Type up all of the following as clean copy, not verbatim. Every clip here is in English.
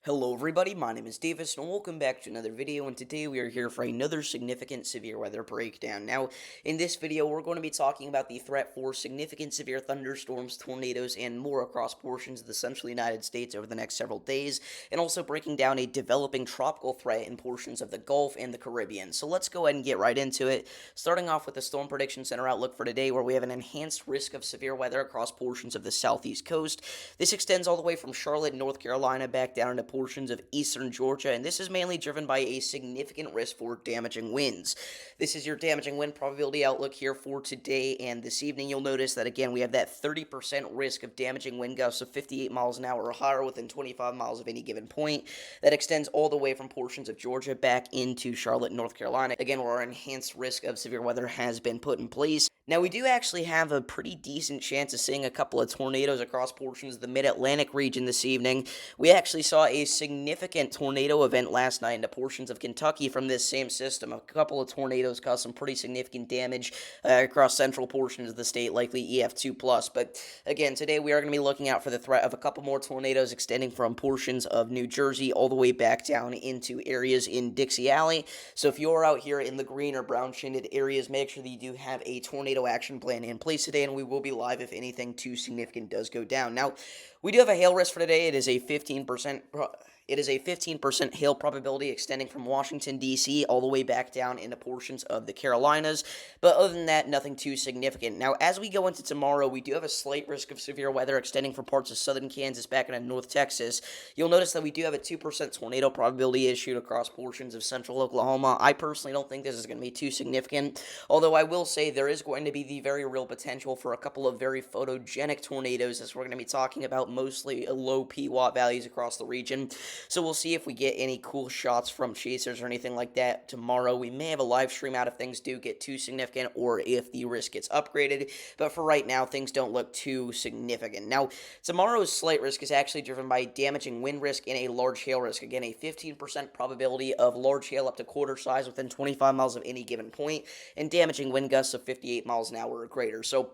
Hello everybody, my name is Davis and welcome back to another video, and today we are here for another significant severe weather breakdown. Now, in this video we're going to be talking about the threat for significant severe thunderstorms, tornadoes, and more across portions of the central United States over the next several days, and also breaking down a developing tropical threat in portions of the Gulf and the Caribbean. So let's go ahead and get right into it, starting off with the Storm Prediction Center outlook for today, where we have an enhanced risk of severe weather across portions of the southeast coast. This extends all the way from Charlotte, North Carolina, back down into portions of eastern Georgia, and this is mainly driven by a significant risk for damaging winds. This is your damaging wind probability outlook here for today and this evening. You'll notice that again we have that 30% risk of damaging wind gusts of 58 miles an hour or higher within 25 miles of any given point. That extends all the way from portions of Georgia back into Charlotte, North Carolina, again where our enhanced risk of severe weather has been put in place. Now, we do actually have a pretty decent chance of seeing a couple of tornadoes across portions of the mid-Atlantic region this evening. We actually saw a significant tornado event last night into portions of Kentucky from this same system. A couple of tornadoes caused some pretty significant damage across central portions of the state, likely EF2+. But again, today we are going to be looking out for the threat of a couple more tornadoes extending from portions of New Jersey all the way back down into areas in Dixie Alley. So if you're out here in the green or brown shaded areas, make sure that you do have a tornado action plan in place today, and we will be live if anything too significant does go down. Now, we do have a hail risk for today. It is a 15% hail probability extending from Washington, D.C. all the way back down into portions of the Carolinas. But other than that, nothing too significant. Now, as we go into tomorrow, we do have a slight risk of severe weather extending from parts of southern Kansas back into North Texas. You'll notice that we do have a 2% tornado probability issued across portions of central Oklahoma. I personally don't think this is going to be too significant, although I will say there is going to be the very real potential for a couple of very photogenic tornadoes, as we're going to be talking about mostly low P-watt values across the region. So we'll see if we get any cool shots from chasers or anything like that tomorrow. We may have a live stream out if things do get too significant or if the risk gets upgraded, but for right now, things don't look too significant. Now, tomorrow's slight risk is actually driven by damaging wind risk and a large hail risk. Again, a 15% probability of large hail up to quarter size within 25 miles of any given point, and damaging wind gusts of 58 miles an hour or greater. So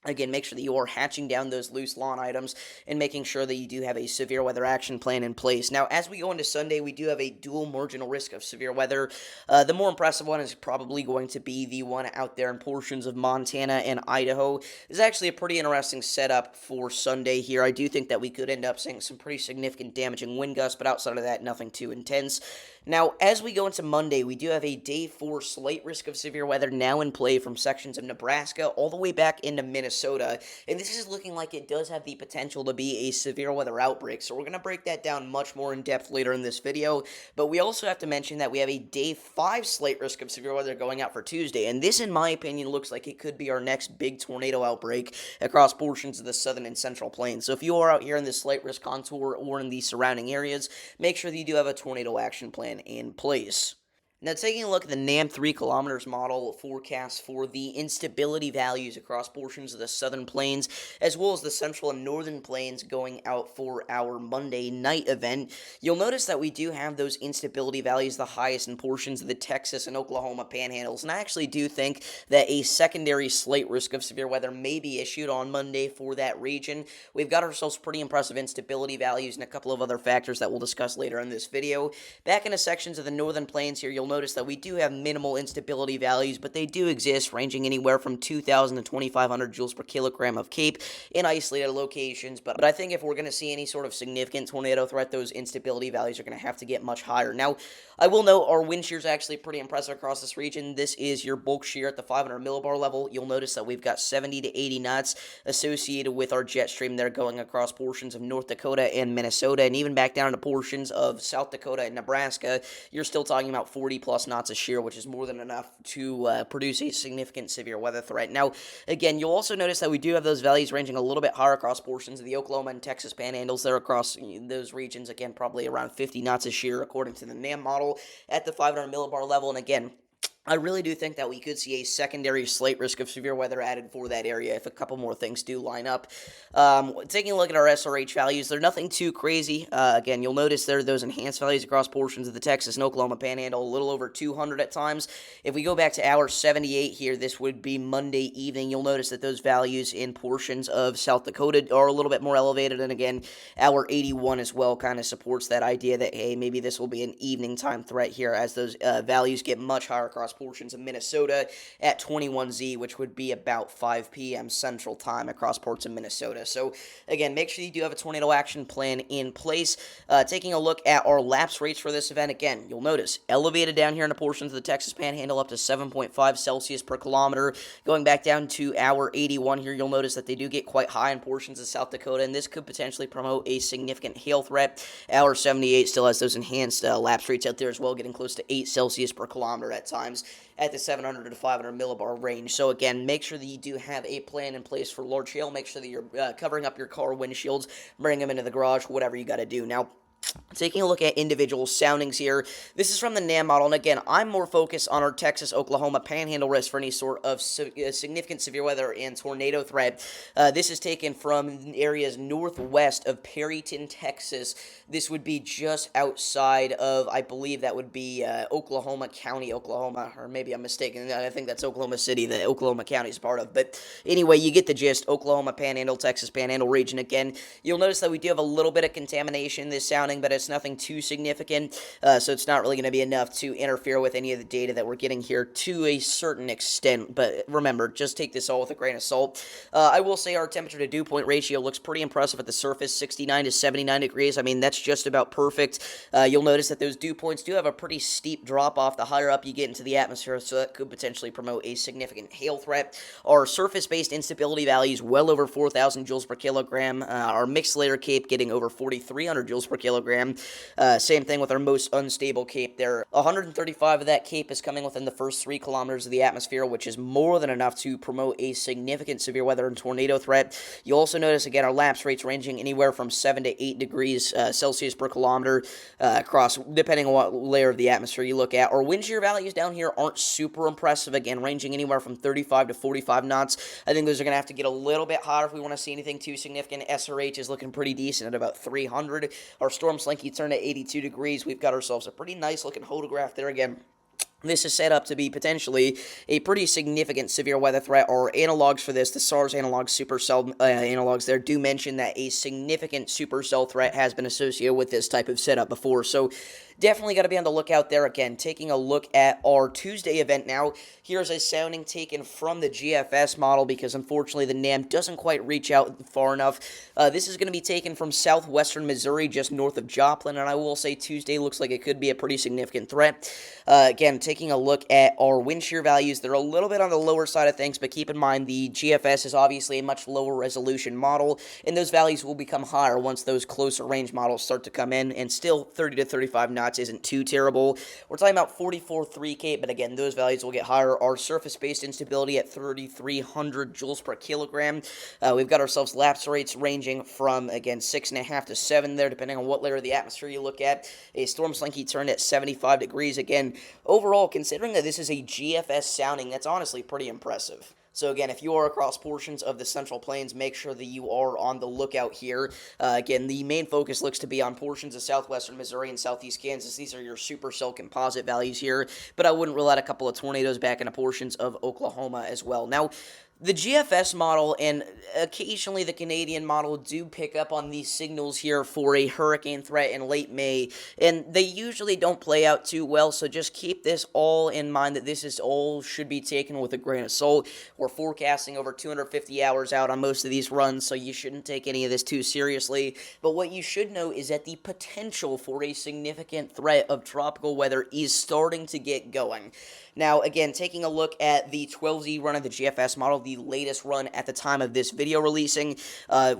again, make sure that you are hatching down those loose lawn items and making sure that you do have a severe weather action plan in place. Now, as we go into Sunday, we do have a dual marginal risk of severe weather. The more impressive one is probably going to be the one out there in portions of Montana and Idaho. It's actually a pretty interesting setup for Sunday here. I do think that we could end up seeing some pretty significant damaging wind gusts, but outside of that, nothing too intense. Now, as we go into Monday, we do have a day 4 slight risk of severe weather now in play from sections of Nebraska all the way back into Minnesota, and this is looking like it does have the potential to be a severe weather outbreak, so we're going to break that down much more in depth later in this video. But we also have to mention that we have a day 5 slight risk of severe weather going out for Tuesday, and this, in my opinion, looks like it could be our next big tornado outbreak across portions of the southern and central plains. So if you are out here in this slight risk contour or in the surrounding areas, make sure that you do have a tornado action plan in place. Now, taking a look at the NAM 3 kilometers model forecast for the instability values across portions of the southern plains, as well as the central and northern plains going out for our Monday night event, you'll notice that we do have those instability values the highest in portions of the Texas and Oklahoma panhandles. And I actually do think that a secondary slight risk of severe weather may be issued on Monday for that region. We've got ourselves pretty impressive instability values and a couple of other factors that we'll discuss later in this video. Back into sections of the northern plains here, you'll notice that we do have minimal instability values, but they do exist, ranging anywhere from 2,000 to 2,500 joules per kilogram of CAPE in isolated locations. But I think if we're going to see any sort of significant tornado threat, those instability values are going to have to get much higher. Now, I will note our wind shear is actually pretty impressive across this region. This is your bulk shear at the 500 millibar level. You'll notice that we've got 70 to 80 knots associated with our jet stream there going across portions of North Dakota and Minnesota, and even back down to portions of South Dakota and Nebraska. You're still talking about 40 plus knots of shear, which is more than enough to produce a significant severe weather threat. Now, again, you'll also notice that we do have those values ranging a little bit higher across portions of the Oklahoma and Texas panhandles there across those regions. Again, probably around 50 knots of shear according to the NAM model at the 500 millibar level. And again, I really do think that we could see a secondary slight risk of severe weather added for that area if a couple more things do line up. Taking a look at our SRH values, they're nothing too crazy. Again, you'll notice there are those enhanced values across portions of the Texas and Oklahoma Panhandle, a little over 200 at times. If we go back to hour 78 here, this would be Monday evening. You'll notice that those values in portions of South Dakota are a little bit more elevated. And again, hour 81 as well kind of supports that idea that, hey, maybe this will be an evening time threat here as those values get much higher across portions of Minnesota at 21Z, which would be about 5 p.m. Central Time across parts of Minnesota. So, again, make sure you do have a tornado action plan in place. Taking a look at our lapse rates for this event, again, you'll notice elevated down here in the portions of the Texas Panhandle up to 7.5 Celsius per kilometer. Going back down to hour 81 here, you'll notice that they do get quite high in portions of South Dakota, and this could potentially promote a significant hail threat. Hour 78 still has those enhanced lapse rates out there as well, getting close to 8 Celsius per kilometer at times at the 700 to 500 millibar range. So again, make sure that you do have a plan in place for large hail. Make sure that you're covering up your car windshields, bring them into the garage, whatever you got to do. Now, taking a look at individual soundings here, this is from the NAM model, and again, I'm more focused on our Texas-Oklahoma Panhandle risk for any sort of significant severe weather and tornado threat. This is taken from areas northwest of Perryton, Texas. This would be just outside of, I believe that would be Oklahoma County, Oklahoma, or maybe I'm mistaken. I think that's Oklahoma City that Oklahoma County is part of. But anyway, you get the gist. Oklahoma Panhandle, Texas Panhandle region. Again, you'll notice that we do have a little bit of contamination this sounding, but it's nothing too significant, so it's not really going to be enough to interfere with any of the data that we're getting here to a certain extent. But remember, just take this all with a grain of salt. I will say our temperature to dew point ratio looks pretty impressive at the surface, 69 to 79 degrees. I mean, that's just about perfect. You'll notice that those dew points do have a pretty steep drop off the higher up you get into the atmosphere, so that could potentially promote a significant hail threat. Our surface-based instability values well over 4,000 joules per kilogram. Our mixed layer cape getting over 4,300 joules per kilogram. Same thing with our most unstable cape there. 135 of that cape is coming within the first 3 kilometers of the atmosphere, which is more than enough to promote a significant severe weather and tornado threat. You'll also notice, again, our lapse rates ranging anywhere from 7 to 8 degrees Celsius per kilometer across, depending on what layer of the atmosphere you look at. Our wind shear values down here aren't super impressive, again, ranging anywhere from 35 to 45 knots. I think those are going to have to get a little bit hotter if we want to see anything too significant. SRH is looking pretty decent at about 300. Our storm slinky turned at 82 degrees. We've got ourselves a pretty nice looking photograph there again. This is set up to be potentially a pretty significant severe weather threat. Our analogs for this, the SARS analogs, supercell analogs there, do mention that a significant supercell threat has been associated with this type of setup before. So definitely got to be on the lookout there. Again, taking a look at our Tuesday event now. Here's a sounding taken from the GFS model because unfortunately the NAM doesn't quite reach out far enough. This is going to be taken from southwestern Missouri, just north of Joplin, and I will say Tuesday looks like it could be a pretty significant threat. Again, taking a look at our wind shear values, they're a little bit on the lower side of things, but keep in mind the GFS is obviously a much lower resolution model, and those values will become higher once those closer range models start to come in, and still 30 to 35 knots isn't too terrible. We're talking about 44.3K, but again, those values will get higher. Our surface-based instability at 3,300 joules per kilogram. We've got ourselves lapse rates ranging from, again, 6.5 to 7 there, depending on what layer of the atmosphere you look at. A storm slinky turned at 75 degrees. Again, overall, considering that this is a GFS sounding, that's honestly pretty impressive. So again, if you are across portions of the Central Plains, make sure that you are on the lookout here. Again, the main focus looks to be on portions of southwestern Missouri and southeast Kansas. These are your supercell composite values here, but I wouldn't rule out a couple of tornadoes back into portions of Oklahoma as well. Now, the GFS model and occasionally the Canadian model do pick up on these signals here for a hurricane threat in late May, and they usually don't play out too well, so just keep this all in mind that this is all should be taken with a grain of salt. We're forecasting over 250 hours out on most of these runs, so you shouldn't take any of this too seriously, but what you should know is that the potential for a significant threat of tropical weather is starting to get going. Now, again, taking a look at the 12Z run of the GFS model, the latest run at the time of this video releasing,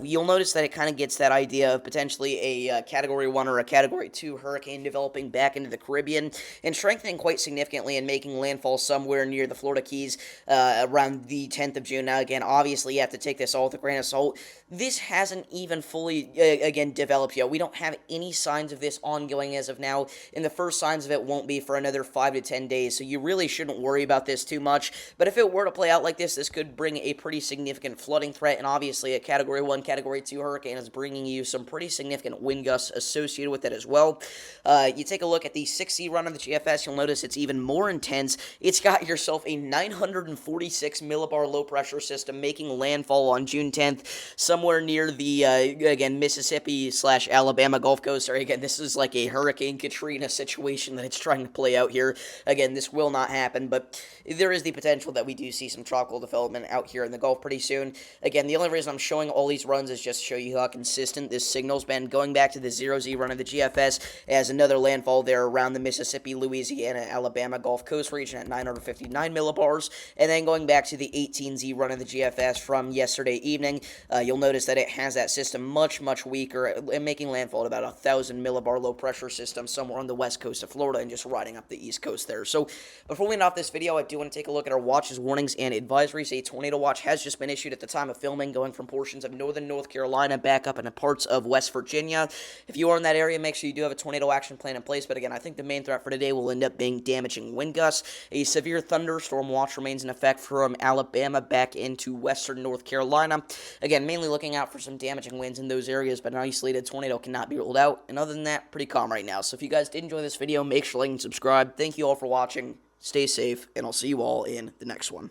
you'll notice that it kind of gets that idea of potentially a Category 1 or a Category 2 hurricane developing back into the Caribbean and strengthening quite significantly and making landfall somewhere near the Florida Keys around the 10th of June. Now, again, obviously, you have to take this all with a grain of salt. This hasn't even fully, again, developed yet. We don't have any signs of this ongoing as of now, and the first signs of it won't be for another 5 to 10 days, so you really shouldn't worry about this too much. But if it were to play out like this could bring a pretty significant flooding threat, and obviously a Category 1, Category 2 hurricane is bringing you some pretty significant wind gusts associated with it as well. You take a look at the 6C run of the GFS, you'll notice it's even more intense. It's got yourself a 946 millibar low pressure system making landfall on June 10th, somewhere near the, again, Mississippi/Alabama Gulf Coast. Or again, this is like a Hurricane Katrina situation that it's trying to play out here. Again, this will not happen, but there is the potential that we do see some tropical development out here in the Gulf pretty soon. Again, the only reason I'm showing all these runs is just to show you how consistent this signal's been. Going back to the 0Z run of the GFS as another landfall there around the Mississippi, Louisiana, Alabama Gulf Coast region at 959 millibars, and then going back to the 18Z run of the GFS from yesterday evening, you'll notice that it has that system much weaker, making landfall at about 1,000 millibar low pressure system somewhere on the west coast of Florida and just riding up the east coast there. So before we end off this video, I do want to take a look at our watches, warnings, and advisories. A tornado watch has just been issued at the time of filming, going from portions of northern North Carolina back up into parts of West Virginia. If you are in that area, make sure you do have a tornado action plan in place. But again, I think the main threat for today will end up being damaging wind gusts. A severe thunderstorm watch remains in effect from Alabama back into western North Carolina. Again, mainly looking out for some damaging winds in those areas, but an isolated tornado cannot be ruled out. And other than that, pretty calm right now. So if you guys did enjoy this video, make sure to like and subscribe. Thank you all for watching. Stay safe, and I'll see you all in the next one.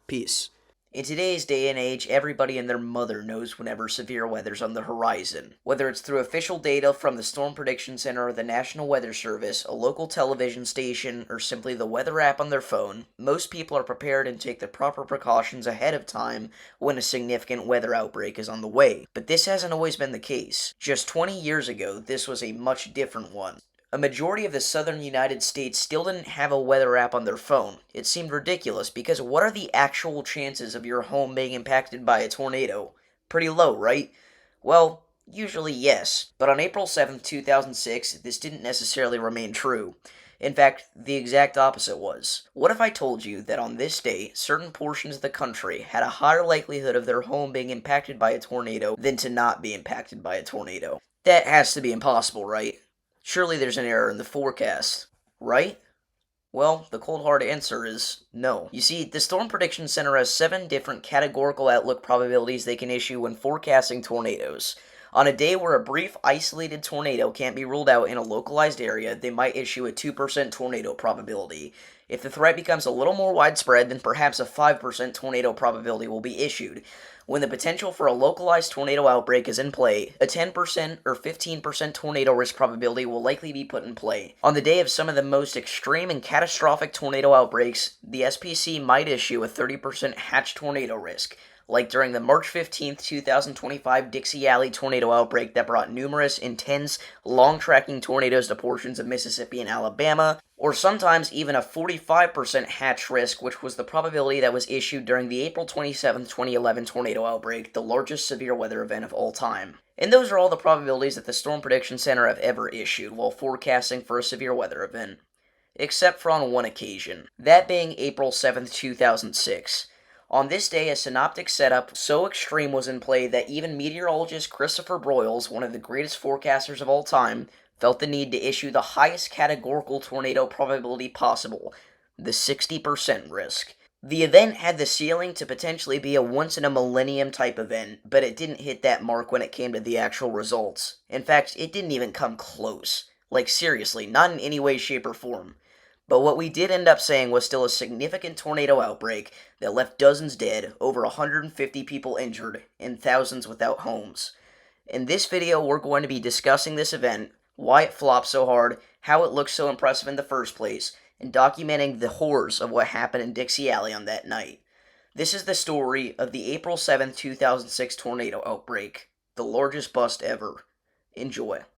Peace. In today's day and age, everybody and their mother knows whenever severe weather's on the horizon. Whether it's through official data from the Storm Prediction Center or the National Weather Service, a local television station, or simply the weather app on their phone, most people are prepared and take the proper precautions ahead of time when a significant weather outbreak is on the way. But this hasn't always been the case. Just 20 years ago, this was a much different one. A majority of the southern United States still didn't have a weather app on their phone. It seemed ridiculous because what are the actual chances of your home being impacted by a tornado? Pretty low, right? Well, usually yes. But on April 7th, 2006, this didn't necessarily remain true. In fact, the exact opposite was. What if I told you that on this day, certain portions of the country had a higher likelihood of their home being impacted by a tornado than to not be impacted by a tornado? That has to be impossible, right? Surely there's an error in the forecast, right? Well, the cold hard answer is no. You see, the Storm Prediction Center has 7 different categorical outlook probabilities they can issue when forecasting tornadoes. On a day where a brief, isolated tornado can't be ruled out in a localized area, they might issue a 2% tornado probability. If the threat becomes a little more widespread, then perhaps a 5% tornado probability will be issued. When the potential for a localized tornado outbreak is in play, a 10% or 15% tornado risk probability will likely be put in play. On the day of some of the most extreme and catastrophic tornado outbreaks, the SPC might issue a 30% hatch tornado risk, like during the March 15, 2025 Dixie Alley tornado outbreak that brought numerous intense, long-tracking tornadoes to portions of Mississippi and Alabama, or sometimes even a 45% hatch risk, which was the probability that was issued during the April 27, 2011 tornado outbreak, the largest severe weather event of all time. And those are all the probabilities that the Storm Prediction Center have ever issued while forecasting for a severe weather event. Except for on one occasion, that being April 7, 2006. On this day, a synoptic setup so extreme was in play that even meteorologist Christopher Broyles, one of the greatest forecasters of all time, felt the need to issue the highest categorical tornado probability possible, the 60% risk. The event had the ceiling to potentially be a once-in-a-millennium type event, but it didn't hit that mark when it came to the actual results. In fact, it didn't even come close. Like, seriously, not in any way, shape, or form. But what we did end up saying was still a significant tornado outbreak that left dozens dead, over 150 people injured, and thousands without homes. In this video, we're going to be discussing this event, why it flopped so hard, how it looked so impressive in the first place, and documenting the horrors of what happened in Dixie Alley on that night. This is the story of the April 7, 2006 tornado outbreak, the largest bust ever. Enjoy.